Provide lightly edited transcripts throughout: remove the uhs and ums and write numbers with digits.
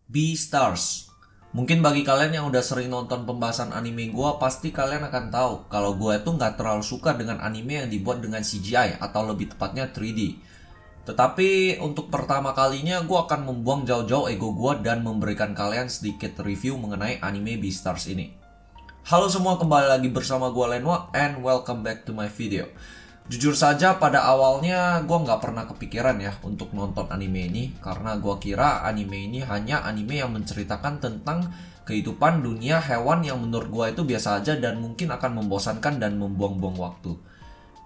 Beastars. Mungkin bagi kalian yang udah sering nonton pembahasan anime gue, pasti kalian akan tahu kalau gue itu nggak terlalu suka dengan anime yang dibuat dengan CGI atau lebih tepatnya 3D. Tetapi untuk pertama kalinya gue akan membuang jauh-jauh ego gue dan memberikan kalian sedikit review mengenai anime Beastars ini. Halo semua, kembali lagi bersama gue Lenwa and welcome back to my video. Jujur saja pada awalnya gue nggak pernah kepikiran ya untuk nonton anime ini, karena gue kira anime ini hanya anime yang menceritakan tentang kehidupan dunia hewan yang menurut gue itu biasa aja dan mungkin akan membosankan dan membuang-buang waktu.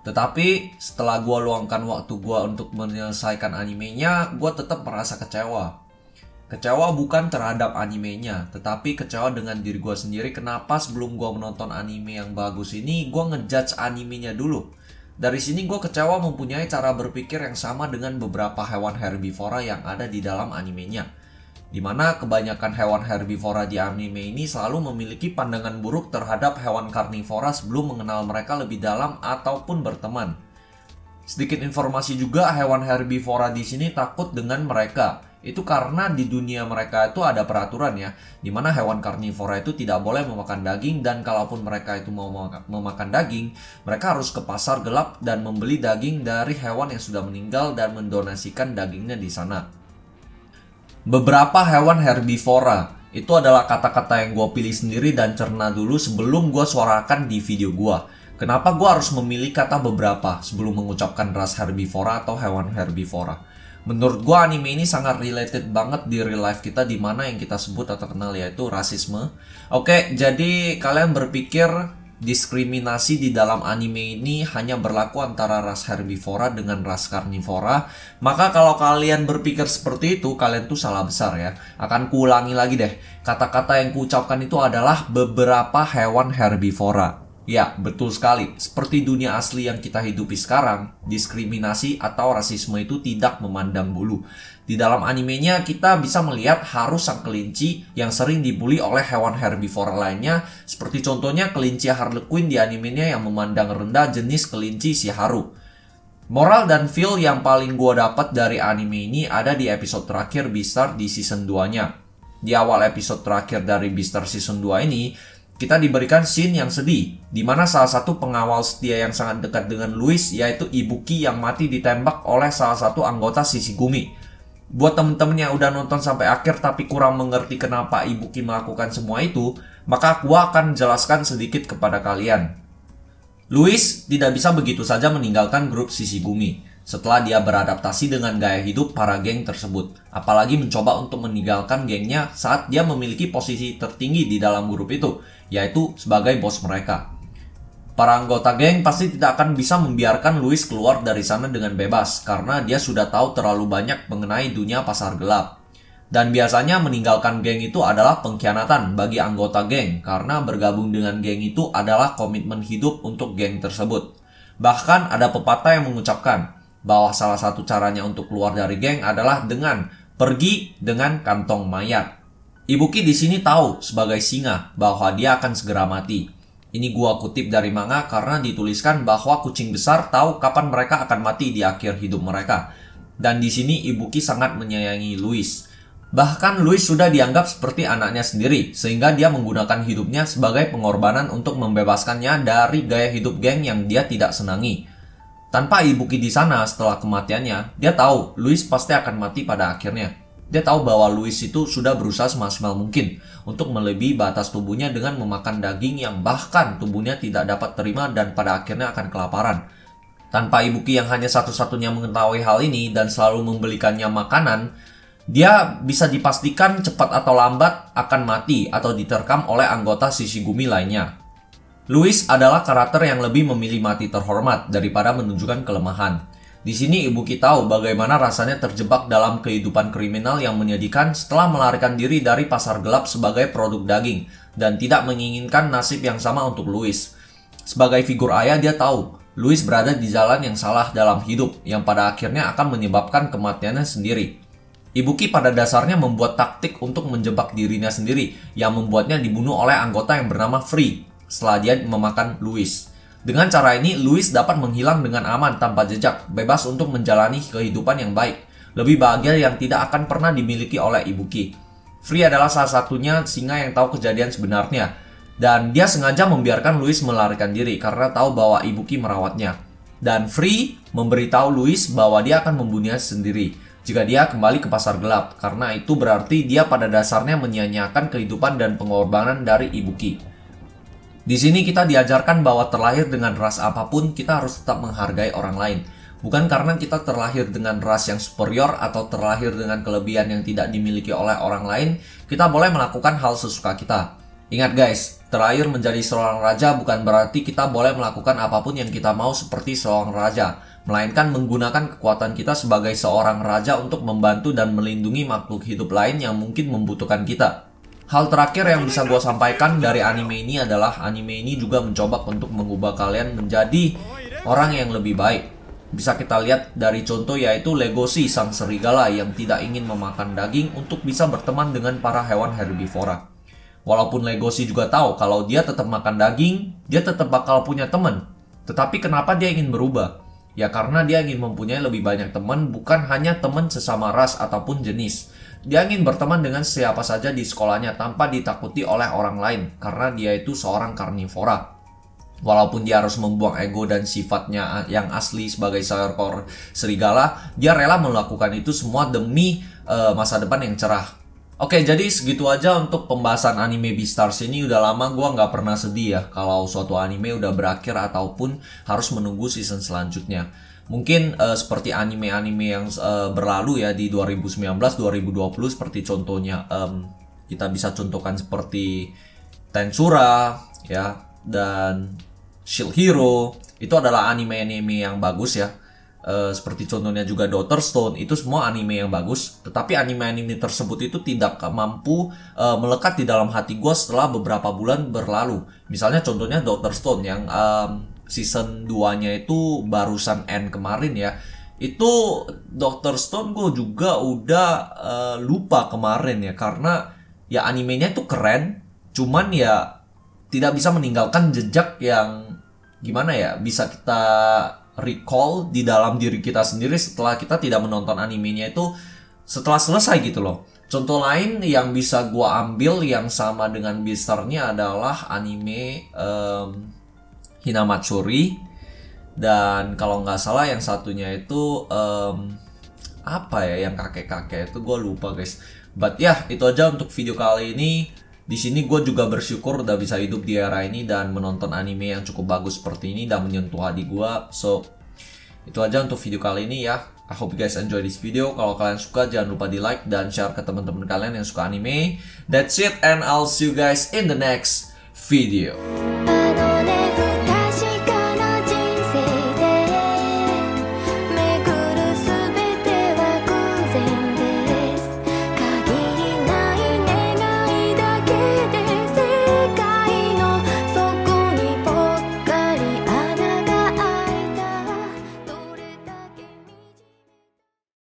Tetapi setelah gue luangkan waktu gue untuk menyelesaikan animenya, gue tetap merasa kecewa. Kecewa bukan terhadap animenya, tetapi kecewa dengan diri gue sendiri. Kenapa sebelum gue menonton anime yang bagus ini, gue ngejudge animenya dulu. Dari sini gue kecewa mempunyai cara berpikir yang sama dengan beberapa hewan herbivora yang ada di dalam animenya. Dimana kebanyakan hewan herbivora di anime ini selalu memiliki pandangan buruk terhadap hewan karnivora sebelum mengenal mereka lebih dalam ataupun berteman. Sedikit informasi juga, hewan herbivora di sini takut dengan mereka. Itu karena di dunia mereka itu ada peraturan ya, dimana hewan karnivora itu tidak boleh memakan daging, dan kalaupun mereka itu mau memakan daging, mereka harus ke pasar gelap dan membeli daging dari hewan yang sudah meninggal dan mendonasikan dagingnya di sana. Beberapa hewan herbivora itu adalah kata-kata yang gue pilih sendiri dan cerna dulu sebelum gue suarakan di video gue. Kenapa gue harus memilih kata beberapa sebelum mengucapkan ras herbivora atau hewan herbivora? Menurut gue anime ini sangat related banget di real life kita, dimana yang kita sebut atau kenal yaitu rasisme. Oke, jadi kalian berpikir diskriminasi di dalam anime ini hanya berlaku antara ras herbivora dengan ras karnivora? Maka kalau kalian berpikir seperti itu, kalian tuh salah besar ya. Akan kuulangi lagi deh, kata-kata yang kuucapkan itu adalah beberapa hewan herbivora. Ya, betul sekali. Seperti dunia asli yang kita hidupi sekarang, diskriminasi atau rasisme itu tidak memandang bulu. Di dalam animenya kita bisa melihat Haru sang kelinci yang sering dibully oleh hewan herbivora lainnya, seperti contohnya kelinci Harlequin di animenya yang memandang rendah jenis kelinci si Haru. Moral dan feel yang paling gue dapat dari anime ini ada di episode terakhir Beastars di season 2-nya. Di awal episode terakhir dari Beastars season 2 ini, kita diberikan scene yang sedih, di mana salah satu pengawal setia yang sangat dekat dengan Louis, yaitu Ibuki, yang mati ditembak oleh salah satu anggota Shishigumi. Buat temen-temen yang udah nonton sampai akhir tapi kurang mengerti kenapa Ibuki melakukan semua itu, maka gua akan jelaskan sedikit kepada kalian. Louis tidak bisa begitu saja meninggalkan grup Shishigumi setelah dia beradaptasi dengan gaya hidup para geng tersebut, apalagi mencoba untuk meninggalkan gengnya saat dia memiliki posisi tertinggi di dalam grup itu, yaitu sebagai bos mereka. Para anggota geng pasti tidak akan bisa membiarkan Louis keluar dari sana dengan bebas, karena dia sudah tahu terlalu banyak mengenai dunia pasar gelap. Dan biasanya meninggalkan geng itu adalah pengkhianatan bagi anggota geng, karena bergabung dengan geng itu adalah komitmen hidup untuk geng tersebut. Bahkan ada pepatah yang mengucapkan bahwa salah satu caranya untuk keluar dari geng adalah dengan pergi dengan kantong mayat. Ibuki di sini tahu sebagai singa bahwa dia akan segera mati. Ini gua kutip dari manga karena dituliskan bahwa kucing besar tahu kapan mereka akan mati di akhir hidup mereka. Dan di sini Ibuki sangat menyayangi Louis. Bahkan Louis sudah dianggap seperti anaknya sendiri, sehingga dia menggunakan hidupnya sebagai pengorbanan untuk membebaskannya dari gaya hidup geng yang dia tidak senangi. Tanpa Ibuki di sana setelah kematiannya, dia tahu Louis pasti akan mati pada akhirnya. Dia tahu bahwa Louis itu sudah berusaha semaksimal mungkin untuk melebihi batas tubuhnya dengan memakan daging yang bahkan tubuhnya tidak dapat terima dan pada akhirnya akan kelaparan. Tanpa Ibuki yang hanya satu-satunya mengetahui hal ini dan selalu membelikannya makanan, dia bisa dipastikan cepat atau lambat akan mati atau diterkam oleh anggota Shishigumi lainnya. Louis adalah karakter yang lebih memilih mati terhormat daripada menunjukkan kelemahan. Di sini Ibuki tahu bagaimana rasanya terjebak dalam kehidupan kriminal yang menyedihkan setelah melarikan diri dari pasar gelap sebagai produk daging dan tidak menginginkan nasib yang sama untuk Louis. Sebagai figur ayah, dia tahu Louis berada di jalan yang salah dalam hidup yang pada akhirnya akan menyebabkan kematiannya sendiri. Ibuki pada dasarnya membuat taktik untuk menjebak dirinya sendiri yang membuatnya dibunuh oleh anggota yang bernama Free setelah dia memakan Louis. Dengan cara ini, Louis dapat menghilang dengan aman tanpa jejak, bebas untuk menjalani kehidupan yang baik, lebih bahagia yang tidak akan pernah dimiliki oleh Ibuki. Free adalah salah satunya singa yang tahu kejadian sebenarnya. Dan dia sengaja membiarkan Louis melarikan diri karena tahu bahwa Ibuki merawatnya. Dan Free memberitahu Louis bahwa dia akan membunuhnya sendiri jika dia kembali ke pasar gelap. Karena itu berarti dia pada dasarnya menyia-nyiakan kehidupan dan pengorbanan dari Ibuki. Di sini kita diajarkan bahwa terlahir dengan ras apapun, kita harus tetap menghargai orang lain. Bukan karena kita terlahir dengan ras yang superior atau terlahir dengan kelebihan yang tidak dimiliki oleh orang lain, kita boleh melakukan hal sesuka kita. Ingat guys, terlahir menjadi seorang raja bukan berarti kita boleh melakukan apapun yang kita mau seperti seorang raja, melainkan menggunakan kekuatan kita sebagai seorang raja untuk membantu dan melindungi makhluk hidup lain yang mungkin membutuhkan kita. Hal terakhir yang bisa gue sampaikan dari anime ini adalah anime ini juga mencoba untuk mengubah kalian menjadi orang yang lebih baik. Bisa kita lihat dari contoh yaitu Legoshi, sang serigala yang tidak ingin memakan daging untuk bisa berteman dengan para hewan herbivora. Walaupun Legoshi juga tahu kalau dia tetap makan daging, dia tetap bakal punya teman. Tetapi kenapa dia ingin berubah? Ya karena dia ingin mempunyai lebih banyak teman, bukan hanya teman sesama ras ataupun jenis. Dia ingin berteman dengan siapa saja di sekolahnya tanpa ditakuti oleh orang lain, karena dia itu seorang karnivora. Walaupun dia harus membuang ego dan sifatnya yang asli sebagai seekor serigala, dia rela melakukan itu semua demi masa depan yang cerah. Oke, jadi segitu aja untuk pembahasan anime Beastars ini. Udah lama gue nggak pernah sedih ya kalau suatu anime udah berakhir ataupun harus menunggu season selanjutnya. Mungkin seperti anime-anime yang berlalu ya di 2019, 2020 seperti contohnya kita bisa contohkan seperti Tensura ya, dan Shield Hero. Itu adalah anime-anime yang bagus ya. Seperti contohnya juga Doctor Stone, itu semua anime yang bagus. Tetapi anime-anime tersebut itu tidak mampu melekat di dalam hati gue setelah beberapa bulan berlalu. Misalnya contohnya Doctor Stone yang season 2-nya itu barusan end kemarin ya. Itu Doctor Stone gue juga udah lupa kemarin ya, karena ya animenya itu keren, cuman ya tidak bisa meninggalkan jejak yang gimana ya, bisa kita recall di dalam diri kita sendiri setelah kita tidak menonton animenya itu setelah selesai gitu loh. Contoh lain yang bisa gua ambil yang sama dengan Beastars-nya adalah anime Hinamatsuri, dan kalau nggak salah yang satunya itu apa ya, yang kakek-kakek itu gue lupa guys. But ya, itu aja untuk video kali ini. Di sini gue juga bersyukur udah bisa hidup di era ini dan menonton anime yang cukup bagus seperti ini dan menyentuh hati gue. So, itu aja untuk video kali ini ya. I hope you guys enjoy this video. Kalau kalian suka, jangan lupa di like dan share ke teman-teman kalian yang suka anime. That's it, and I'll see you guys in the next video.